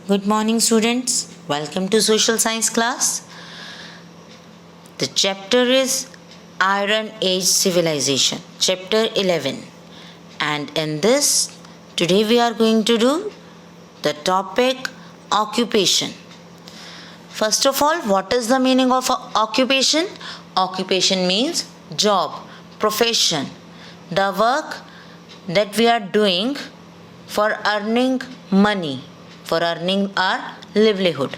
Good morning, students. Welcome to social science class. The chapter is Iron Age Civilization, chapter 11. And in this, today we are going to do the topic occupation. First of all, what is the meaning of occupation? Occupation means job, profession, the work that we are doing for earning money, for earning our livelihood.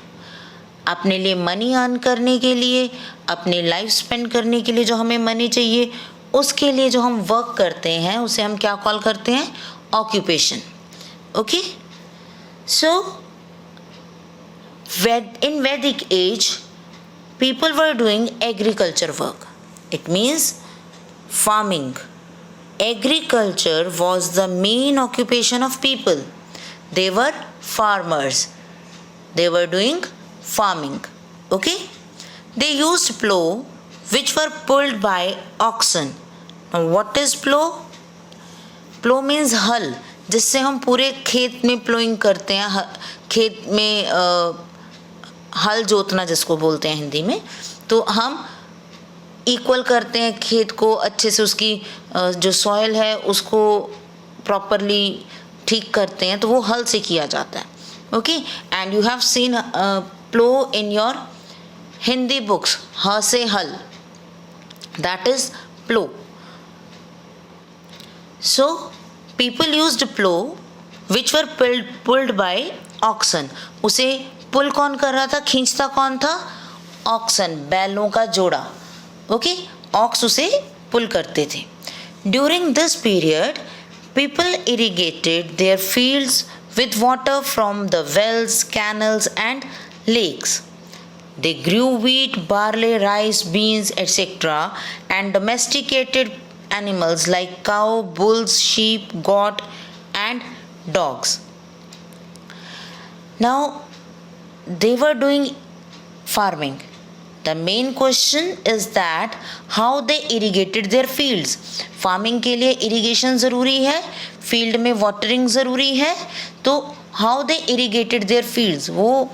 अपने लिए money earn करने के लिए, अपनी life spend करने के लिए जो हमें मनी चाहिए, उसके लिए जो हम वर्क करते हैं उसे हम क्या कॉल करते हैं? Occupation. Okay. So in Vedic age, people were doing agriculture work. It means farming. Agriculture was the main occupation of people. They were farmers. They were doing farming. Okay? They used plow which were pulled by oxen. Now what is plow? Plow means हल, जिससे हम पूरे खेत में ploughing करते हैं. खेत में हल जोतना जिसको बोलते हैं हिंदी में. तो हम इक्वल करते हैं खेत को, अच्छे से उसकी जो सॉइल है उसको प्रॉपरली ठीक करते हैं, तो वो हल से किया जाता है. Okay. And you have seen plough in your Hindi books. ह से हल, that is plough. So people used plough which were pulled by oxen. उसे पुल कौन कर रहा था? खींचता कौन था? ऑक्सन, बैलों का जोड़ा. ओके. ऑक्स उसे पुल करते थे. During this period people irrigated their fields with water from the wells, canals and lakes. They grew wheat, barley, rice, beans, etc. and domesticated animals like cow, bulls, sheep, goat and dogs. Now they were doing farming. The main question is that how they irrigated their fields. Farming के लिए irrigation ज़रूरी है, field में watering ज़रूरी है. तो how they irrigated their fields, वो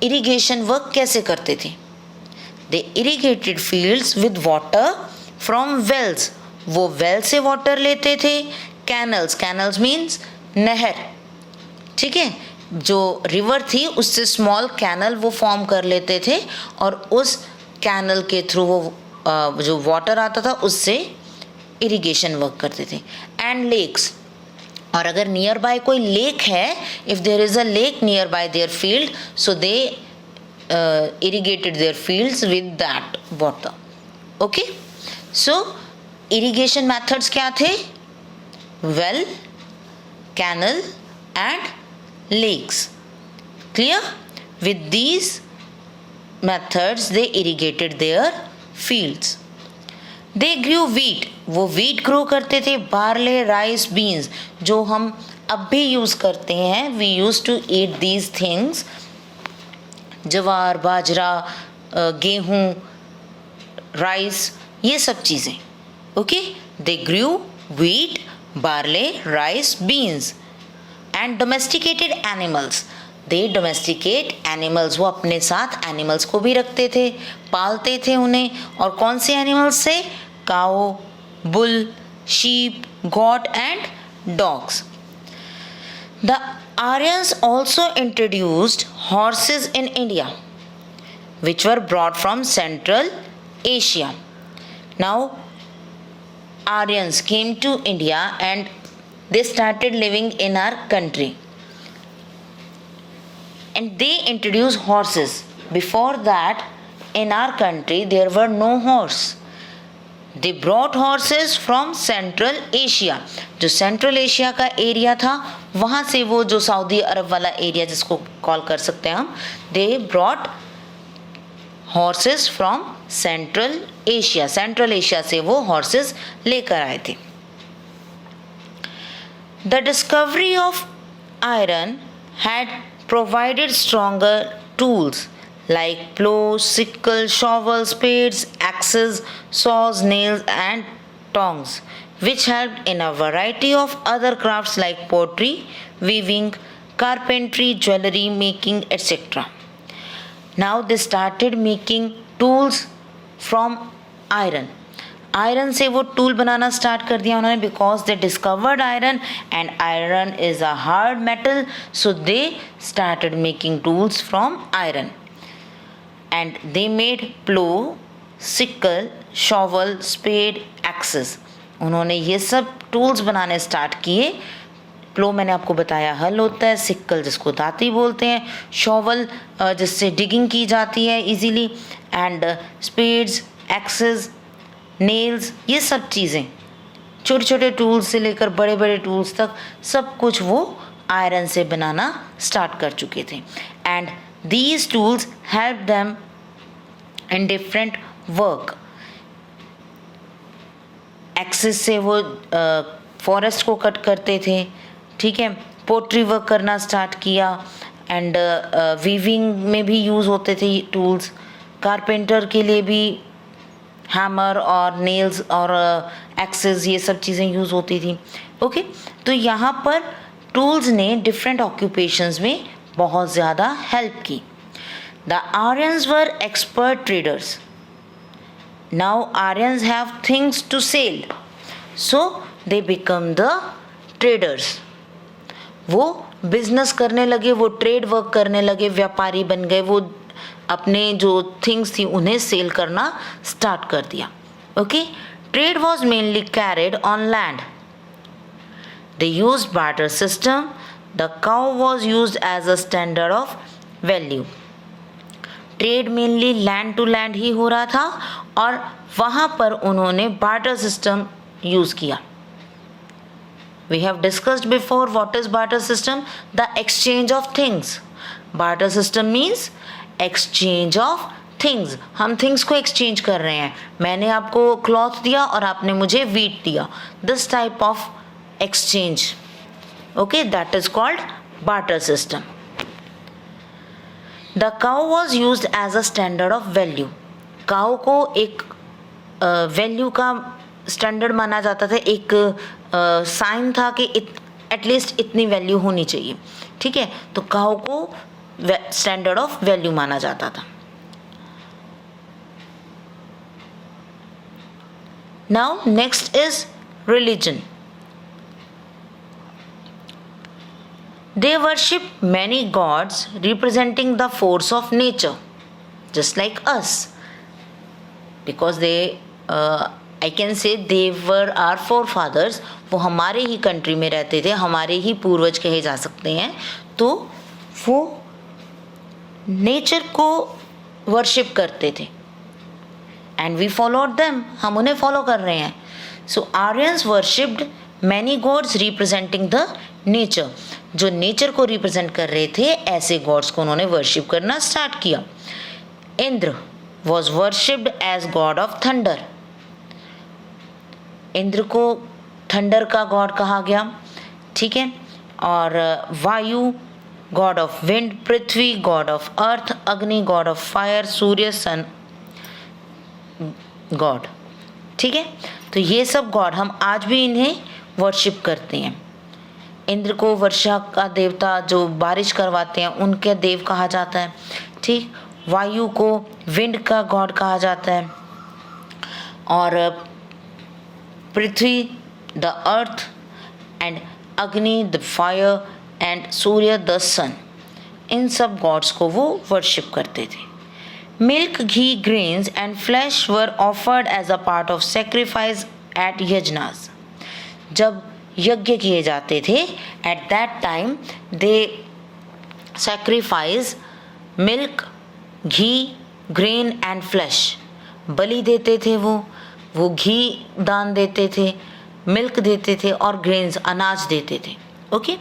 irrigation work कैसे करते थे? They irrigated fields with water from wells. वो वेल से वाटर लेते थे. कैनल्स, कैनल्स मीन्स नहर. ठीक है. जो रिवर थी उससे स्मॉल कैनल वो फॉर्म कर लेते थे और उस कैनल के थ्रू वो जो वाटर आता था उससे इरिगेशन वर्क करते थे. एंड लेक्स, और अगर नियर बाय कोई लेक है, if there is a lake nearby their field, so they irrigated their fields with that water. Okay. So irrigation methods क्या थे? Well, canal and lakes. Clear? With these methods they irrigated their fields. They grew wheat. वो wheat grow करते थे. barley, rice, beans, जो हम अब भी use करते हैं. We used to eat these things. जवार, बाजरा, गेहूँ, राइस, ये सब चीज़ें. Okay. They grew wheat, barley, rice, beans and domesticated animals. They domesticate animals. वो अपने साथ एनिमल्स को भी रखते थे, पालते थे उन्हें. और कौन से एनिमल्स से? Cow, bull, sheep, goat and dogs. The Aryans also introduced horses in India, which were brought from Central Asia. Now Aryans came to India and they started living in our country and they introduced horses. Before that in our country there were no horse. They brought horses from Central Asia. जो Central Asia का area था वहाँ से, वो जो Saudi अरब वाला area जिसको call कर सकते हैं हम, they brought horses from Central Asia. Central Asia से वो horses लेकर आए थे. The discovery of iron had provided stronger tools like plows, sickle, shovel, spades, axes, saws, nails and tongs, which helped in a variety of other crafts like pottery, weaving, carpentry, jewelry making, etc. Now they started making tools from iron. Iron से वो tool बनाना start कर दिया उन्होंने, because they discovered iron and iron is a hard metal, so they started making tools from iron and they made plough, sickle, shovel, spade, axes. उन्होंने ये सब tools बनाने स्टार्ट किए. प्लो मैंने आपको बताया हल होता है, सिक्कल जिसको दाती बोलते हैं, शॉवल जिससे डिगिंग की जाती है easily, and spades, axes, nails, ये सब चीज़ें, छोटे छोटे टूल्स से लेकर बड़े बड़े टूल्स तक सब कुछ वो आयरन से बनाना स्टार्ट कर चुके थे. And these tools help them in different work. Axes से वो फॉरेस्ट को कट करते थे, ठीक है, पोट्री वर्क करना स्टार्ट किया, एंड वीविंग में भी यूज़ होते थे टूल्स. कारपेंटर के लिए भी हैमर और नेल्स और एक्सेस, ये सब चीज़ें यूज़ होती थी. ओके, तो यहाँ पर टूल्स ने डिफरेंट ऑक्यूपेशंस में बहुत ज़्यादा हेल्प की. The Aryans were expert traders. Now Aryans have things to sell, so they become the traders. वो बिजनेस करने लगे, वो ट्रेड वर्क करने लगे, व्यापारी बन गए. वो अपने जो थिंग्स थी उन्हें सेल करना स्टार्ट कर दिया. Okay, trade was mainly carried on land. They used barter system. The cow was used as a standard of value. Trade mainly land to land ही हो रहा था और वहाँ पर उन्होंने बार्टर सिस्टम यूज़ किया. We have discussed before what is barter system, the exchange of things. Barter system means exchange of things. हम things को exchange कर रहे हैं. मैंने आपको cloth दिया और आपने मुझे wheat दिया. This type of exchange, okay, that is called barter system. The cow was used as a standard of value. cow को एक वैल्यू का स्टैंडर्ड माना जाता था, एक साइन था कि एटलीस्ट इतनी वैल्यू होनी चाहिए. ठीक है, तो काउ को स्टैंडर्ड ऑफ वैल्यू माना जाता था. Now next is religion. They worship many gods representing the force of nature just like us, because they I can say they were our forefathers. वो हमारे ही कंट्री में रहते थे, हमारे ही पूर्वज कहे जा सकते हैं. तो वो नेचर को वर्शिप करते थे एंड वी फॉलोड देम. हम उन्हें फॉलो कर रहे हैं. So Aryans worshipped many gods representing the nature. जो नेचर को रिप्रेजेंट कर रहे थे ऐसे गॉड्स को उन्होंने वर्शिप करना स्टार्ट किया. Indra was worshipped as god of thunder. Indra को थंडर का गॉड कहा गया. ठीक है, और Vayu god of wind, Prithvi god of earth, Agni god of fire, Surya sun god. ठीक है, तो ये सब गॉड हम आज भी इन्हें वर्शिप करते हैं. इंद्र को वर्षा का देवता, जो बारिश करवाते हैं, उनके देव कहा जाता है. ठीक, वायु को विंड का गॉड कहा जाता है, और Prithvi the earth, and Agni the fire, and Surya the sun. इन सब गॉड्स को वो वर्शिप करते थे. Milk, ghee, grains and flesh were offered as a part of sacrifice at yajnas. जब यज्ञ किए जाते थे at that time they sacrifice milk, ghee, grain and flesh. बलि देते थे वो घी दान देते थे, मिल्क देते थे और ग्रेन्स अनाज देते थे. Okay,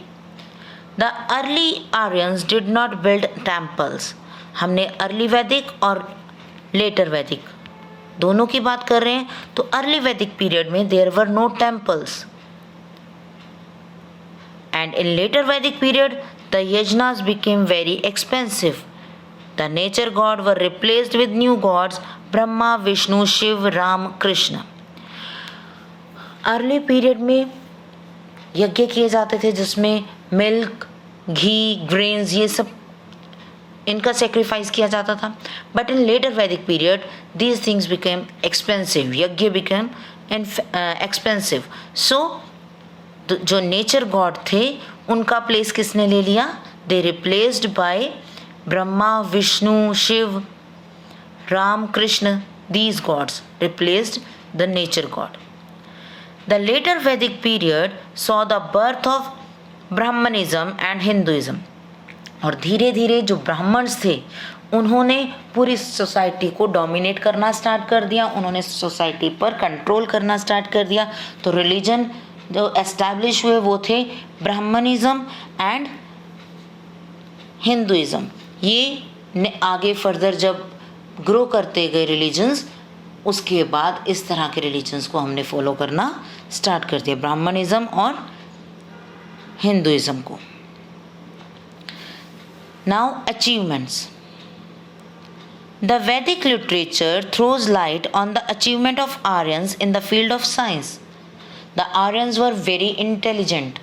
the early Aryans did not build temples. हमने अर्ली वैदिक और लेटर वैदिक दोनों की बात कर रहे हैं. तो अर्ली वैदिक पीरियड में there were no temples, and in later Vedic period the yajnas became very expensive. The nature god were replaced with new gods, Brahma, Vishnu, Shiva, Ram, Krishna. Early period में यज्ञ किए जाते थे जिसमें मिल्क, घी, ग्रेन्स, ये सब इनका सेक्रीफाइस किया जाता था. But in later Vedic period these things became expensive. Yajna became expensive. So जो नेचर गॉड थे उनका प्लेस किसने ले लिया? They replaced by Brahma, Vishnu, Shiva, Ram, Krishna. These gods replaced the nature god. The later Vedic period saw the birth of Brahmanism and Hinduism. और धीरे धीरे जो ब्राह्मण्स थे उन्होंने पूरी सोसाइटी को डोमिनेट करना स्टार्ट कर दिया. उन्होंने सोसाइटी पर कंट्रोल करना स्टार्ट कर दिया. तो रिलीजन जो एस्टैब्लिश हुए वो थे ब्राह्मणिज्म एंड हिंदुइज्म. ये आगे फर्दर जब ग्रो करते गए रिलीजन्स, उसके बाद इस तरह के रिलीजन्स को हमने फॉलो करना स्टार्ट कर दिया, ब्राह्मणिज्म और हिंदुइज्म को. Now achievements. द वैदिक literature throws light on the achievement of Aryans in the field of science. The Aryans were very intelligent.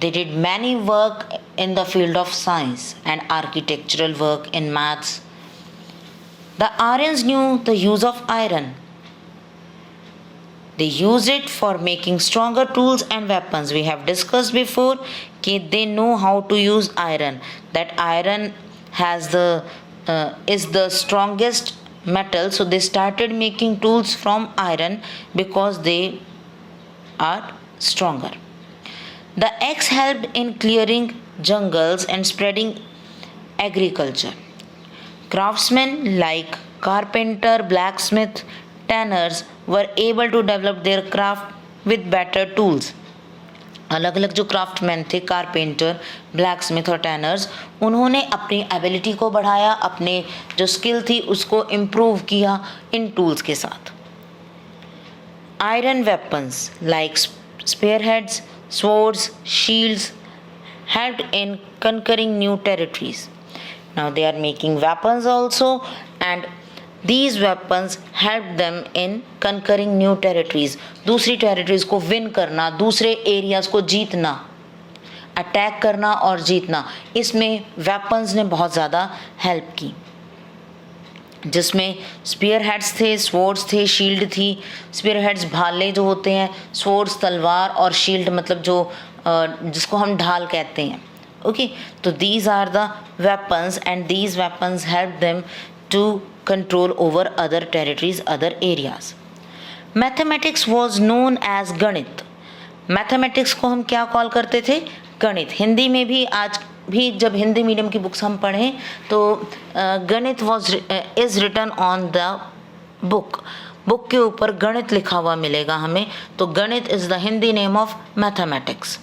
They did many work in the field of science and architectural work in maths. The Aryans knew the use of iron. They used it for making stronger tools and weapons. We have discussed before that they know how to use iron. That iron is the strongest metal. So they started making tools from iron because they are stronger. The axe helped in clearing jungles and spreading agriculture. Craftsmen like carpenter, blacksmith, tanners were able to develop their craft with better tools. अलग अलग जो craftsman थे, carpenter, blacksmith और tanners, उन्होंने अपनी ability को बढ़ाया, अपने जो स्किल थी उसको इम्प्रूव किया इन टूल्स के साथ. Iron weapons like spearheads, swords, shields helped in conquering new territories. Now they are making weapons also, and these weapons helped them in conquering new territories. दूसरी territories को win करना, दूसरे areas को जीतना, attack करना और जीतना, इसमें weapons ने बहुत ज़्यादा हेल्प की. जिसमें स्पीयर हेड्स थे, स्वर्ड्स थे, शील्ड थी. स्पीयर हेड्स भाले जो होते हैं, स्वर्ड्स तलवार और शील्ड मतलब जो जिसको हम ढाल कहते हैं. ओके, तो these are the weapons and these weapons help them to control over other territories, other areas. Mathematics was known as ganit. Mathematics को हम क्या कॉल करते थे? गणित. हिंदी में भी आज भी जब हिंदी मीडियम की बुक्स हम पढ़ें तो ganit is written on the book. Book के ऊपर गणित लिखा हुआ मिलेगा हमें. तो ganit is the Hindi name of mathematics.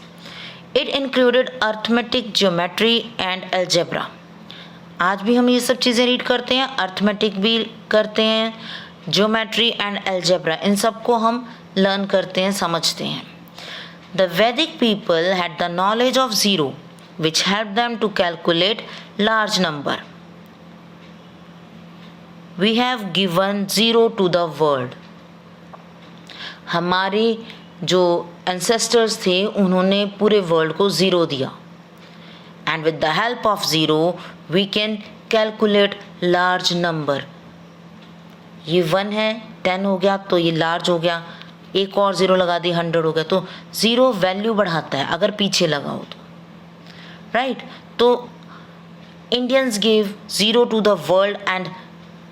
It included arithmetic, geometry and algebra. आज भी हम ये सब चीज़ें रीड करते हैं, अर्थमेटिक भी करते हैं, ज्योमेट्री एंड अलजेब्रा, इन सब को हम लर्न करते हैं, समझते हैं. द वैदिक people had the knowledge of zero which helped them to calculate large number. We have given zero to the world. हमारे जो ancestors थे उन्होंने पूरे वर्ल्ड को ज़ीरो दिया. And with the help of zero we can calculate large number. ये 1 है, 10 हो गया तो ये लार्ज हो गया, एक और ज़ीरो लगा दी 100 हो गया. तो ज़ीरो वैल्यू बढ़ाता है अगर पीछे लगा हो तो, राइट. तो Indians give zero to the world and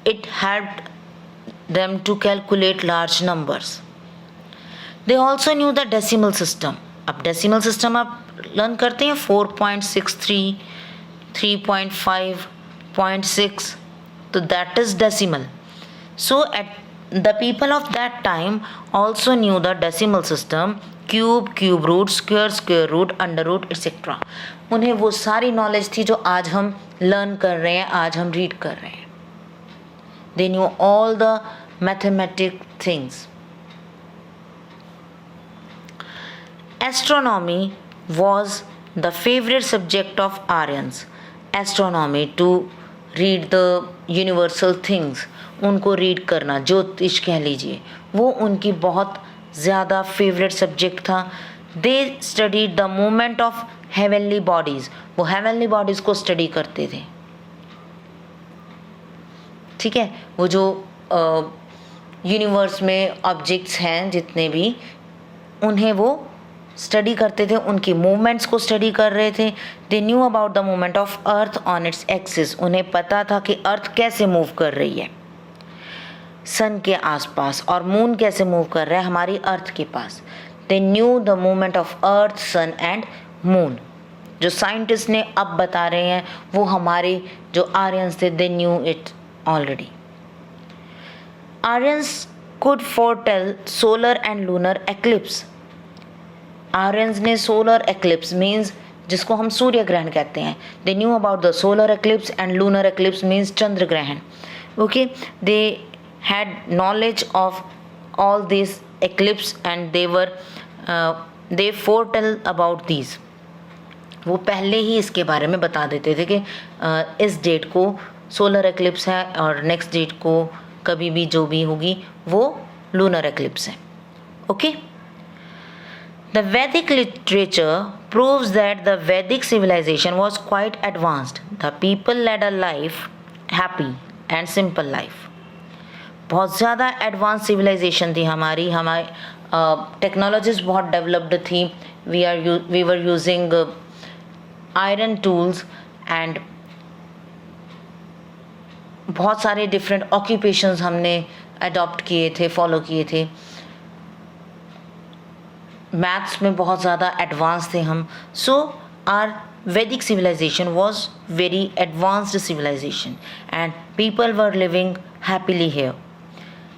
it helped them to calculate large numbers. They also knew the decimal system. अब डेसिमल सिस्टम आप लर्न करते हैं 4.63, 3.5, 0.6, तो that is decimal. So at the people of that time also knew the decimal system, cube, cube root, square, square root, under root etcetera. उन्हें वो सारी knowledge थी जो आज हम लर्न कर रहे हैं, आज हम रीड कर रहे हैं. They knew all the mathematic things. Astronomy was the favourite subject of Aryans. Astronomy, to read the universal things, उनको रीड करना, ज्योतिष कह लीजिए, वो उनकी बहुत ज़्यादा फेवरेट सब्जेक्ट था. दे studied the movement of heavenly bodies, वो हेवनली बॉडीज़ को स्टडी करते थे, ठीक है। वो जो यूनिवर्स में ऑब्जेक्ट्स हैं जितने भी, उन्हें वो स्टडी करते थे, उनकी मूवमेंट्स को स्टडी कर रहे थे। They knew about the movement of earth on its axis, उन्हें पता था कि अर्थ कैसे मूव कर रही है सन के आसपास और मून कैसे मूव कर रहा है हमारी अर्थ के पास। They knew the movement of earth, sun and moon. जो साइंटिस्ट ने अब बता रहे हैं वो हमारे जो आर्यंस थे, they knew it already. Aryans could foretell solar and lunar eclipse. Aryans ने सोलर एक्लिप्स मीन्स जिसको हम सूर्य ग्रहण कहते हैं, they knew about the solar eclipse and lunar eclipse means चंद्र ग्रहण। Okay, they had knowledge of all this eclipse and they foretell about these. वो पहले ही इसके बारे में बता देते थे कि इस डेट को सोलर एक्लिप्स है और नेक्स्ट डेट को कभी भी जो भी होगी वो लूनर एक्लिप्स है। ओके, द वैदिक literature proves that the Vedic civilization was quite advanced. The people led a life, happy and simple life. बहुत ज़्यादा एडवांस सिविलाइजेशन थी हमारी टेक्नोलॉजीज बहुत डेवलप्ड थी। We were using iron tools and बहुत सारे डिफरेंट ऑक्यूपेशंस हमने अडॉप्ट किए थे, फॉलो किए थे। मैथ्स में बहुत ज़्यादा एडवांस थे हम। So our Vedic civilisation was very advanced civilisation and people were living happily here.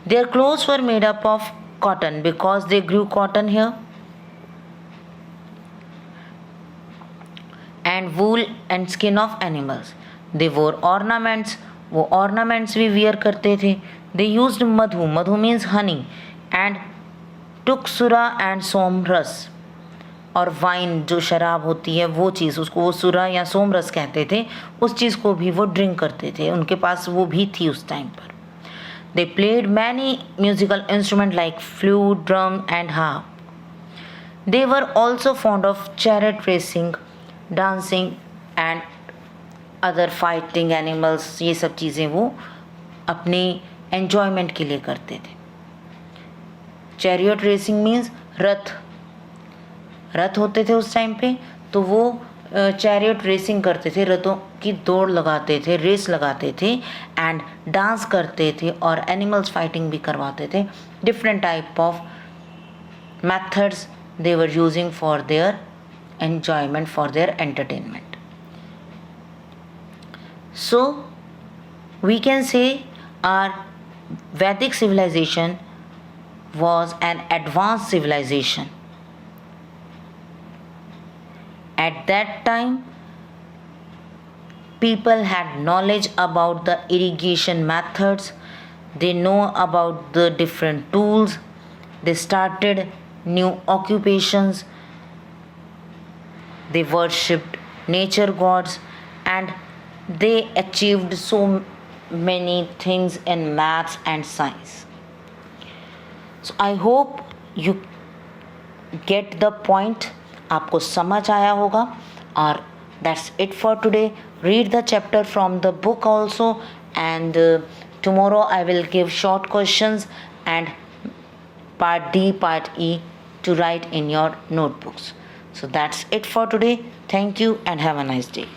Their clothes were made up of cotton because they grew cotton here and wool and skin of animals. They wore ornaments, वो ornaments भी wear करते थे। They used madhu, madhu means honey, and took sura and सोम रस, और wine जो शराब होती है वो चीज़, उसको वो सुरा या सोम रस कहते थे, उस चीज़ को भी वो ड्रिंक करते थे, उनके पास वो भी थी उस टाइम पर। They played many musical instrument like flute, drum and harp. They were also fond of chariot racing, dancing and other fighting animals. ये सब चीज़ें वो अपने एन्जॉयमेंट के लिए करते थे। चैरियट रेसिंग मीन्स रथ होते थे उस टाइम पे, तो वो चैरियट रेसिंग करते थे, रथों की दौड़ लगाते थे, रेस लगाते थे, एंड डांस करते थे और एनिमल्स फाइटिंग भी करवाते थे। Different type of methods they were using for their enjoyment, for their entertainment. So we can say our Vedic civilization was an advanced civilization. At that time, people had knowledge about the irrigation methods. They know about the different tools. They started new occupations. They worshipped nature gods and they achieved so many things in maths and science. So I hope you get the point. आपको समझ आया होगा। और that's it for today. Read the chapter from the book also, and tomorrow I will give short questions and part D, part E to write in your notebooks. So that's it for today. Thank you and have a nice day.